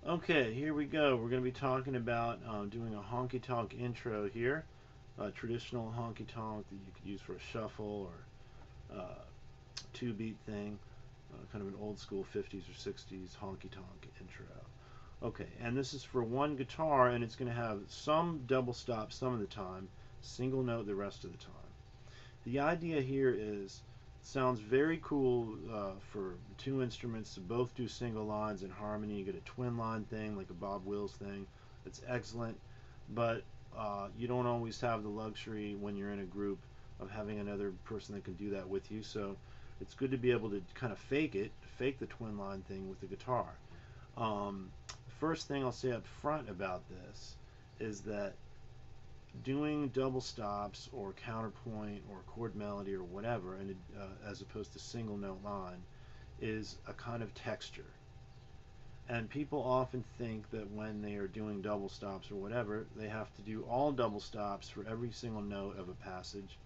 Okay, here we go. We're going to be talking about doing a honky-tonk intro here. A traditional honky-tonk that you could use for a shuffle or two-beat thing. Kind of an old school 50s or 60s honky-tonk intro. Okay, and this is for one guitar, and it's going to have some double stop some of the time, single note the rest of the time. The idea here is sounds very cool for two instruments to both do single lines in harmony. You get a twin line thing like a Bob Wills thing. It's excellent, but you don't always have the luxury when you're in a group of having another person that can do that with you. So it's good to be able to kind of fake the twin line thing with the guitar. First thing I'll say up front about this is that doing double stops or counterpoint or chord melody or whatever, and as opposed to single note line, is a kind of texture. And people often think that when they are doing double stops or whatever, they have to do all double stops for every single note of a passage.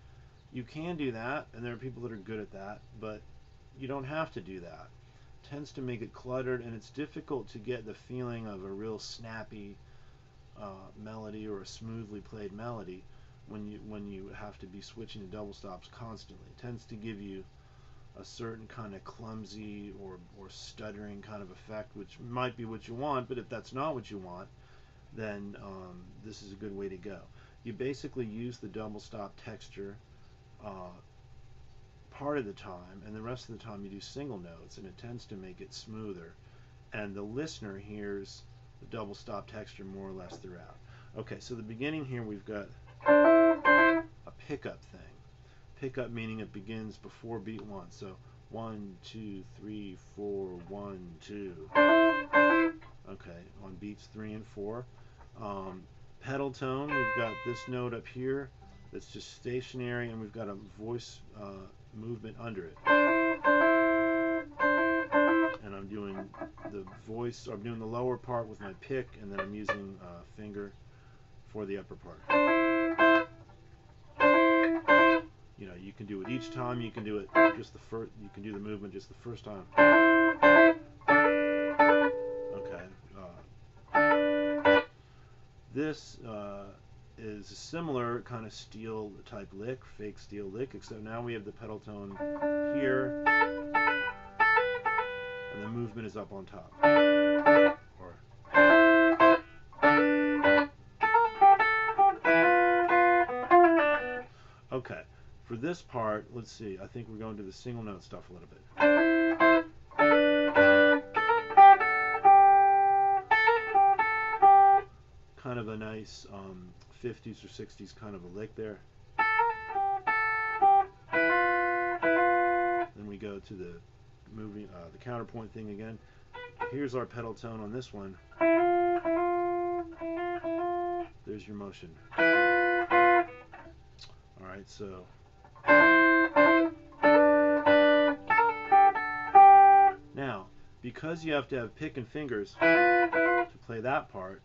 You can do that, and there are people that are good at that, but you don't have to do that. It tends to make it cluttered, and it's difficult to get the feeling of a real snappy melody or a smoothly played melody when you have to be switching to double stops constantly. It tends to give you a certain kind of clumsy or stuttering kind of effect, which might be what you want, but if that's not what you want, then this is a good way to go. You basically use the double stop texture part of the time, and the rest of the time you do single notes, and it tends to make it smoother, and the listener hears the double stop texture more or less throughout. Okay, so the beginning here we've got a pickup thing. Pickup meaning it begins before beat one. So 1, 2, 3, 4, 1, 2. Okay, on beats 3 and 4. Pedal tone, we've got this note up here that's just stationary, and we've got a voice movement under it. And I'm doing the voice, I'm doing the lower part with my pick, and then I'm using a finger for the upper part. You know, you can do it each time, you can do it just the first, you can do the movement just the first time. Okay. This is a similar kind of steel type lick, fake steel lick, except now we have the pedal tone here, and the movement is up on top. Or okay, for this part, let's see, I think we're going to the single note stuff a little bit. Kind of a nice 50s or 60s kind of a lick there. Then we go to the the counterpoint thing again. Here's our pedal tone on this one. There's your motion. Alright, so now, because you have to have pick and fingers to play that part,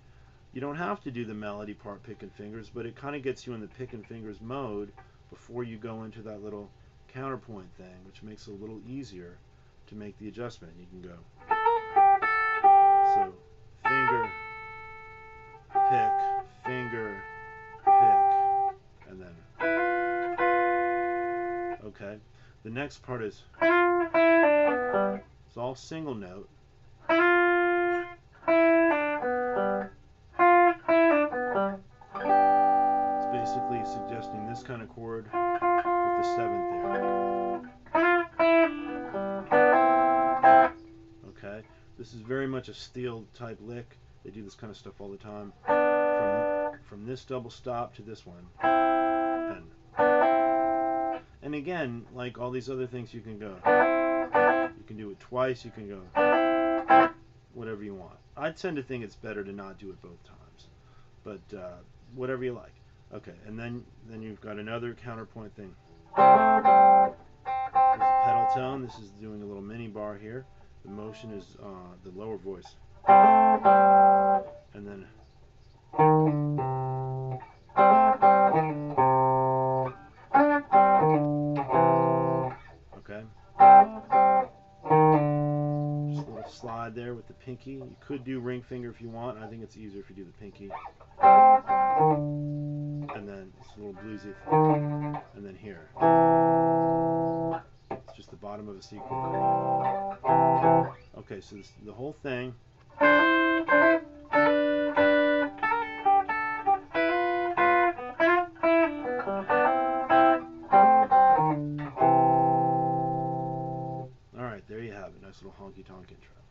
you don't have to do the melody part pick and fingers, but it kind of gets you in the pick and fingers mode before you go into that little counterpoint thing, which makes it a little easier to make the adjustment. You can go so finger, pick, finger, pick, and then okay. The next part is it's all single note. It's basically suggesting this kind of chord with the 7th there. Okay, this is very much a steel type lick. They do this kind of stuff all the time. From this double stop to this one. And again, like all these other things, you can go. You can do it twice, you can go whatever you want. I tend to think it's better to not do it both times, but whatever you like. Okay, and then you've got another counterpoint thing. There's a pedal tone. This is doing a little mini bar here. The motion is the lower voice. And then okay. Just a little slide there with the pinky. You could do ring finger if you want. I think it's easier if you do the pinky. And then it's a little bluesy. And then here. It's just the bottom of a C chord. Okay, so the whole thing. Alright, there you have it. Nice little honky-tonk intro.